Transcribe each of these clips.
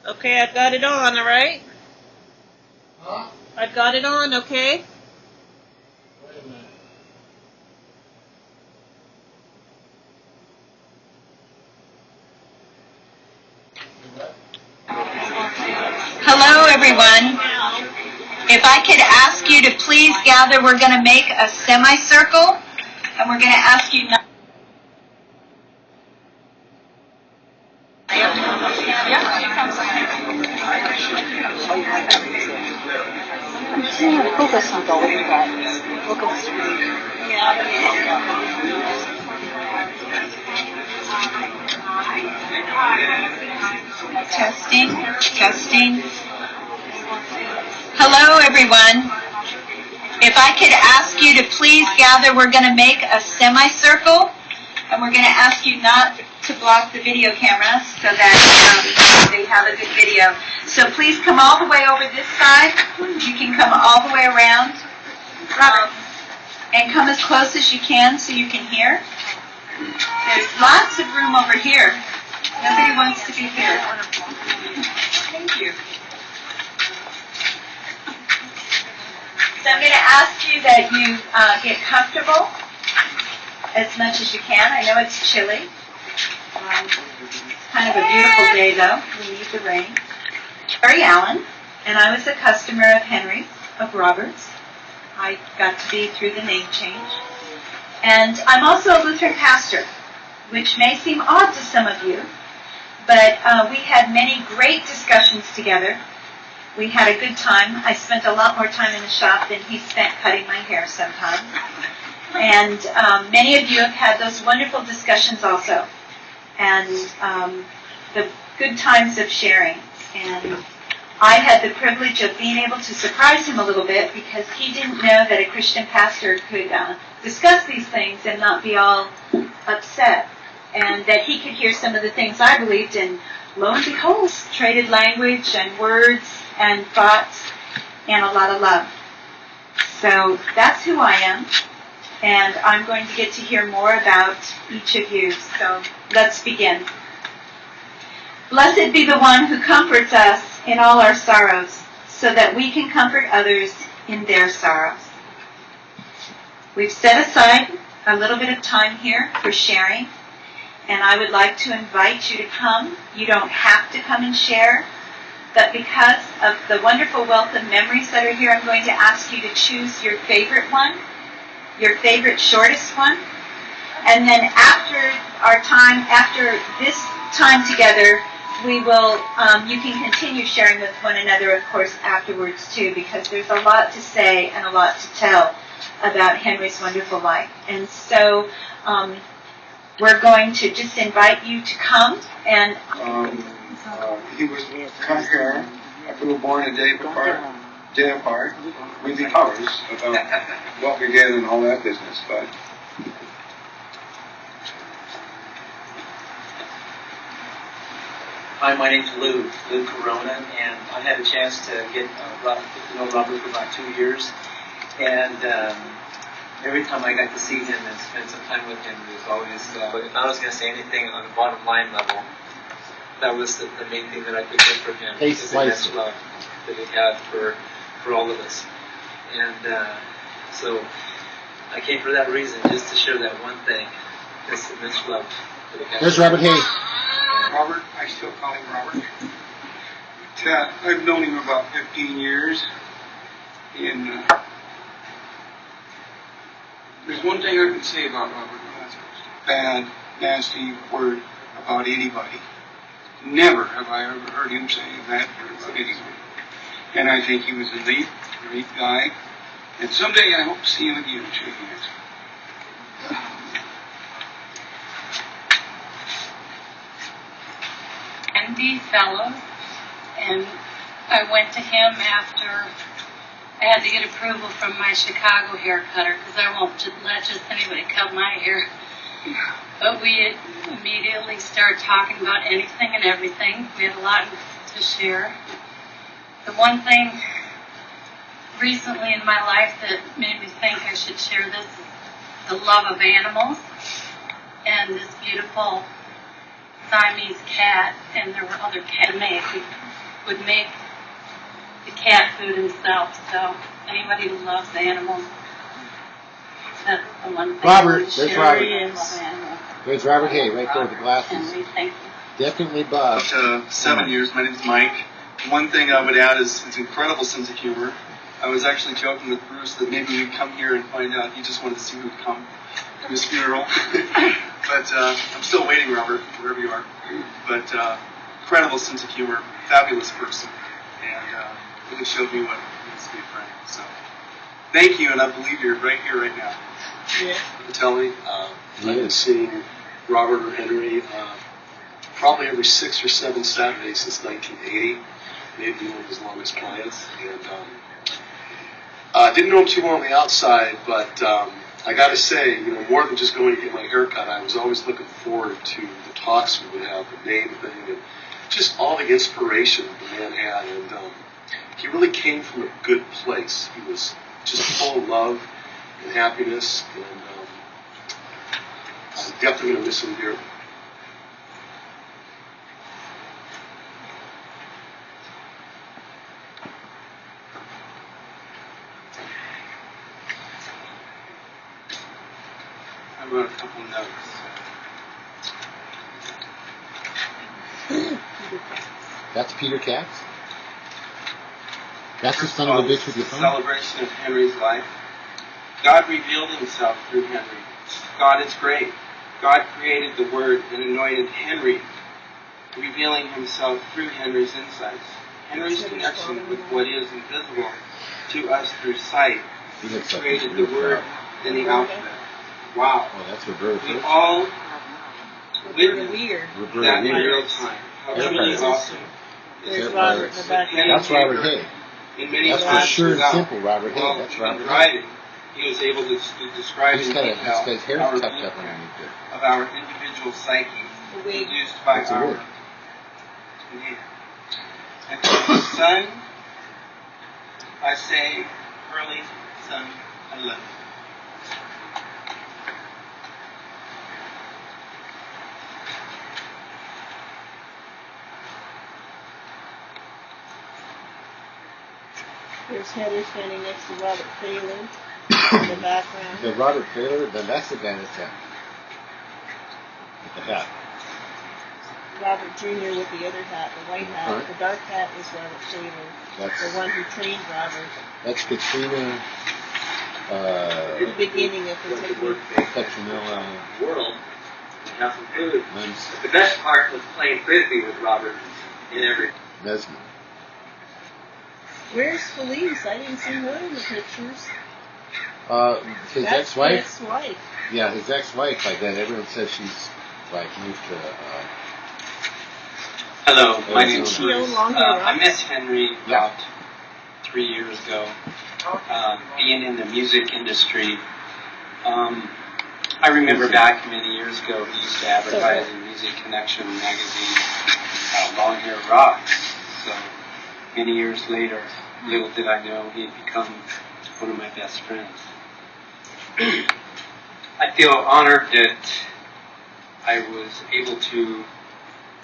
Okay, I've got it on, all right? Huh? I've got it on, okay? Wait a minute. Hello, everyone. If I could ask you to please gather, we're going to make a semicircle, and we're going to ask you not. Testing, testing. Hello, everyone. If I could ask you to please gather, we're going to make a semicircle, and we're going to ask you not to block the video camera so that they have a good video. So please come all the way over this side. You can come all the way around. And come as close as you can so you can hear. There's lots of room over here. Nobody wants to be here. Thank you. So I'm going to ask you that you get comfortable as much as you can. I know it's chilly. It's kind of a beautiful day, though. We need the rain. Terry Allen, and I was a customer of Henry, of Roberts. I got to be through the name change. And I'm also a Lutheran pastor, which may seem odd to some of you, but we had many great discussions together. We had a good time. I spent a lot more time in the shop than he spent cutting my hair sometimes. And many of you have had those wonderful discussions also. And the good times of sharing. And I had the privilege of being able to surprise him a little bit because he didn't know that a Christian pastor could discuss these things and not be all upset. And that he could hear some of the things I believed, and lo and behold, traded language and words and thoughts and a lot of love. So that's who I am. And I'm going to get to hear more about each of you. So let's begin. Blessed be the one who comforts us in all our sorrows, so that we can comfort others in their sorrows. We've set aside a little bit of time here for sharing, and I would like to invite you to come. You don't have to come and share, but because of the wonderful wealth of memories that are here, I'm going to ask you to choose your favorite one, your favorite shortest one, and then after this time together, we will, you can continue sharing with one another, of course, afterwards too, because there's a lot to say and a lot to tell about Henry's wonderful life. And so we're going to just invite you to come. And he was come here. We were born a day apart. We'd be hours about what we did and all that business, but. Hi, my name's Lou Corona, and I had a chance to get to know Robert for about 2 years, and every time I got to see him and spend some time with him, it was always, if I was going to say anything on the bottom line level, that was the main thing that I could get from him, is the immense love that he had for all of us. And so I came for that reason, just to share that one thing, this immense love that he had. There's Robert Haigh. Robert, I still call him Robert. But, I've known him about 15 years, and there's one thing I can say about Robert. That's a bad, nasty word about anybody. Never have I ever heard him say a bad word about anybody. And I think he was a neat, great guy. And someday I hope to see him again and shake hands. Andy Fellows, and I went to him after I had to get approval from my Chicago hair cutter, because I won't let just anybody cut my hair. But we immediately started talking about anything and everything. We had a lot to share. The one thing recently in my life that made me think I should share this is the love of animals and this beautiful Siamese cat, and there were other cats who would make the cat food himself. So anybody who loves animals, that's the one thing. Robert, there's Robert. Love animals. There's Robert Hay right there with the glasses. Henry, thank you. Definitely Bob. About 7 years. My name's Mike. One thing I would add is his incredible sense of humor. I was actually joking with Bruce that maybe we'd come here and find out he just wanted to see who'd come to his funeral. But I'm still waiting, Robert, wherever you are. But incredible sense of humor, fabulous person, and really showed me what it means to be a friend. So thank you, and I believe you're right here, right now. Yeah. Tell me, I've been seeing Robert or Henry probably every 6 or 7 Saturdays since 1980, maybe one of his longest clients. And didn't know him too well on the outside, but I got to say, more than just going to get my hair cut, I was always looking forward to the talks we would have, the name thing, and just all the inspiration the man had. And he really came from a good place. He was just full of love and happiness, and I'm definitely going to miss him dearly. I wrote a couple notes. That's Peter Katz? That's the son of a bitch with your phone? Celebration of Henry's life. God revealed himself through Henry. God is great. God created the Word and anointed Henry, revealing himself through Henry's insights. Henry's connection with what is invisible to us through sight. He created the Word and the alphabet. Wow. Oh, that's Roberta. We all witnessed Weird. that in real time. How truly awesome. There's Robert in the back. That's Robert Hay. In many That's for times sure and without- simple, Robert Hay. while That's even Robert Hay. writing, he was able to describe He's in got detail his hair our tucked up blueprint underneath it. of our individual psyche, The wig. produced by That's a our wig. yeah. And to the sun, I say, early sun, I love you. There's Heather standing next to Robert Phelan in the background. The Robert Taylor, then that's the guy that's with the hat. Robert Jr. with the other hat, the white hat. Right. The dark hat is Robert Taylor, That's the one who trained Robert that's Katrina at the beginning of the technique. Petronella World and have some food. Lens The best part was playing frisbee with Robert in every. Nesman. Where's Felice? I didn't see her in the pictures. His That's ex-wife? ex-wife. Yeah, his ex-wife, like that. Everyone says she's like moved to. Hello, my Is name's she Bruce. no longer I up? met Henry about 3 years ago. Being in the music industry, I remember back many years ago he used to advertise in Music Connection magazine, Long Hair Rocks. So many years later, little did I know he had become one of my best friends. I feel honored that I was able to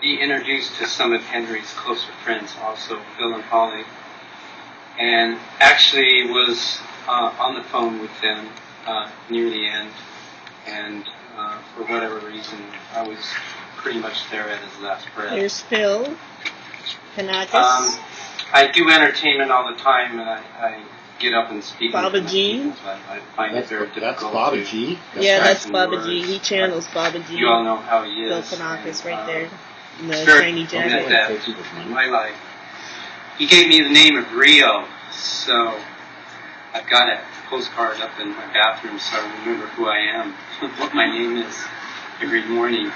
be introduced to some of Henry's closer friends, also Phil and Holly, and actually was on the phone with them near the end, and for whatever reason, I was pretty much there at his last breath. There's Phil Kanakis. I do entertainment all the time, and I get up and speak. Baba in front of G? people, so I find it very difficult. That's Baba to G. Yeah, right. that's Baba G. He channels Baba G. You all know how he Phil is. Kanakis and, right there in the very shiny fortunate jacket. that Take people's money. in my life. He gave me the name of Rio, so I've got a postcard up in my bathroom so I remember who I am, what my name is every morning.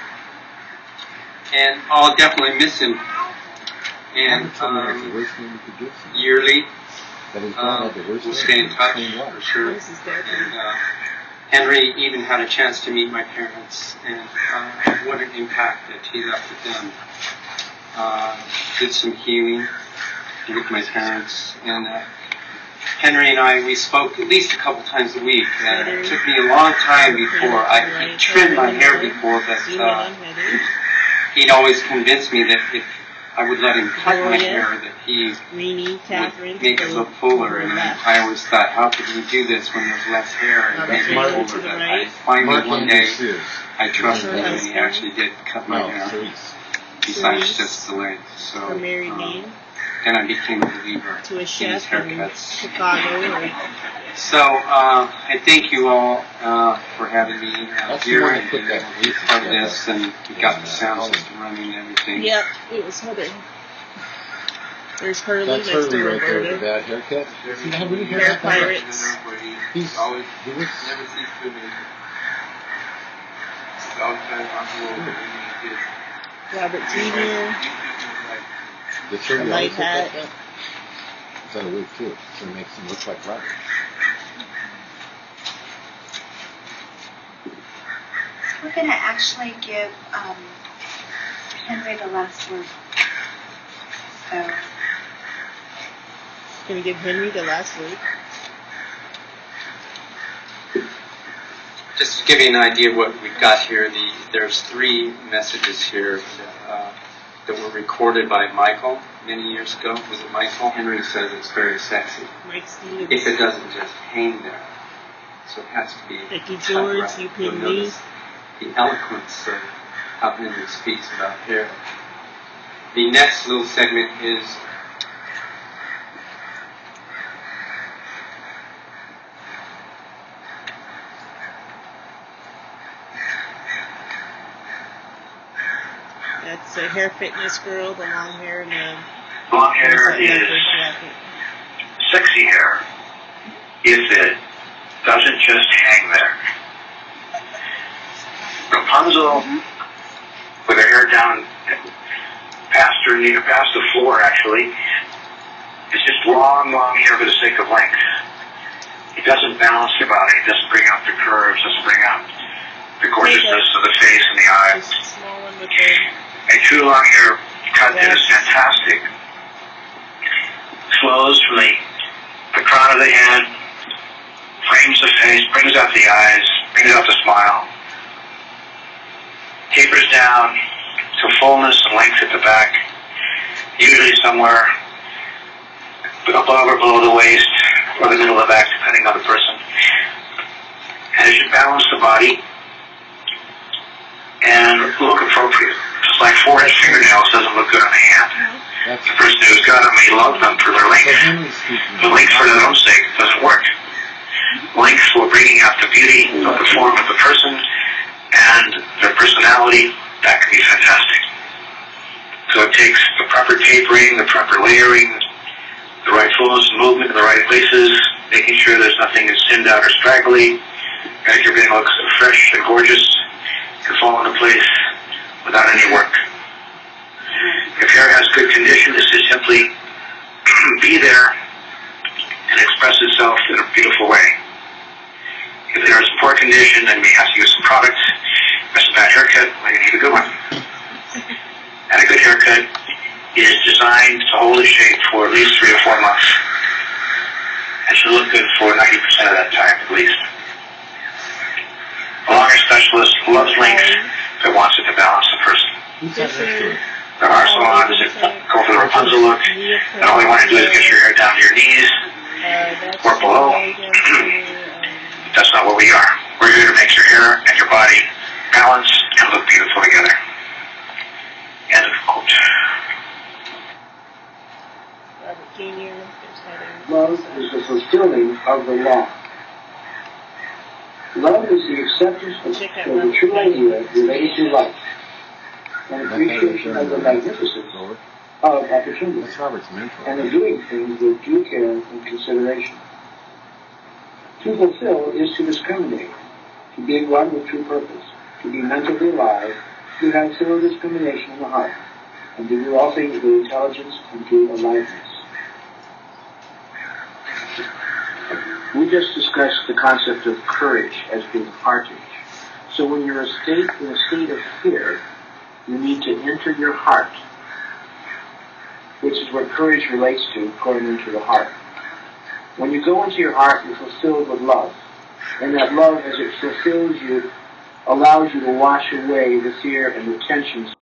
And I'll definitely miss him. And Robert told me that's the worst thing you could give someone. yearly, That his mom had the worst we'll thing. stay in touch Clean water. for sure. This is Debbie. And Henry even had a chance to meet my parents and what an impact that he left with them. Did some healing with my parents, and Henry and I, we spoke at least a couple times a week. It took me a long time before I trimmed my hair before, but he'd always convince me that if I would let him cut my hair, that he Rini, Catherine, would make it look fuller. And I always thought, how could he do this when there's less hair and make it Martin fuller? to the But right. I finally one day, Sears. I trusted him, and he husband. actually did cut my No, hair, Cerise. besides Cerise. just the length. So Her married name then I became a believer to a in his chef in haircuts. Chicago. So I thank you all for having me That's the here one that and put being that able to be music part of together. this, and we got the sound system running and everything. Yep, it was Heather. There's Hurley That's next to Hurley right there with the Roberta. bad haircut. See, how we Hair Pirates. He's always he was never cease to amaze me. He's always trying to unfold Robert Jr. the Shirley The always light look like hat. that. Is that a wig too? So it makes him look like Robert. We're going to actually give Henry the last word. So, Gonna give Henry the last word. Just to give you an idea of what we've got here, there's 3 messages here that were recorded by Michael many years ago. Was it Michael? Henry says it's very sexy. Mike Stevens. If it doesn't just hang there. So it has to be Becky cut George, right. you You'll pin me. notice the eloquence of how Henry speaks about hair. The next little segment is That's a hair fitness girl, the long hair and the Long hair is jacket. sexy hair if it doesn't just hang there. Rapunzel, with her hair down past her knee, past the floor actually, is just long, long hair for the sake of length. It doesn't balance the body. It doesn't bring out the curves. Doesn't bring out the gorgeousness of the face and the eyes. Just a small one with the A true long hair cut that is fantastic. Flows from the crown of the head, frames the face, brings out the eyes, brings out the smile, tapers down to fullness and length at the back, usually somewhere above or below the waist or the middle of the back, depending on the person. And it should balance the body and look appropriate. Just like 4-inch fingernails doesn't look good on the hand. That's The person who's got them may love them for their so length. Henry's speaking. The length for their own sake doesn't work. Length for bringing out the beauty of the form of the person and their personality, that can be fantastic. So it takes the proper tapering, the proper layering, the right fullness and movement in the right places, making sure there's nothing that's thinned out or straggly, make everything looks fresh and gorgeous, can fall into place without any work. If hair has good condition, this is simply be there and express itself in a beautiful way. If there is poor condition, then we have to use some products. If it's a bad haircut, we need a good one. And a good haircut is designed to hold its shape for at least 3 or 4 months. And should look good for 90% of that time at least. A long hair specialist loves length but wants it to balance the person. Who's that next to it? There are salons that go for the Rapunzel look, and all they want to do is get your hair down to your knees or below. That's not what we are. We're here to make your hair and your body balance and look beautiful together. End of quote. Robert Jr. There's Heather. Love is the fulfilling of the law. Love is the acceptance of the true idea related to life, and appreciation of the magnificence Lord. of opportunity, That's Robert's mentor. and of doing things with due care and consideration. To fulfill is to discriminate, to be one with true purpose, to be mentally alive, to have thorough discrimination in the heart, and to do all things with intelligence and true aliveness. We just discussed the concept of courage as being heartage. So when you're in a state of fear, you need to enter your heart, which is what courage relates to, going into the heart. When you go into your heart, you're fulfilled with love. And that love, as it fulfills you, allows you to wash away the fear and the tensions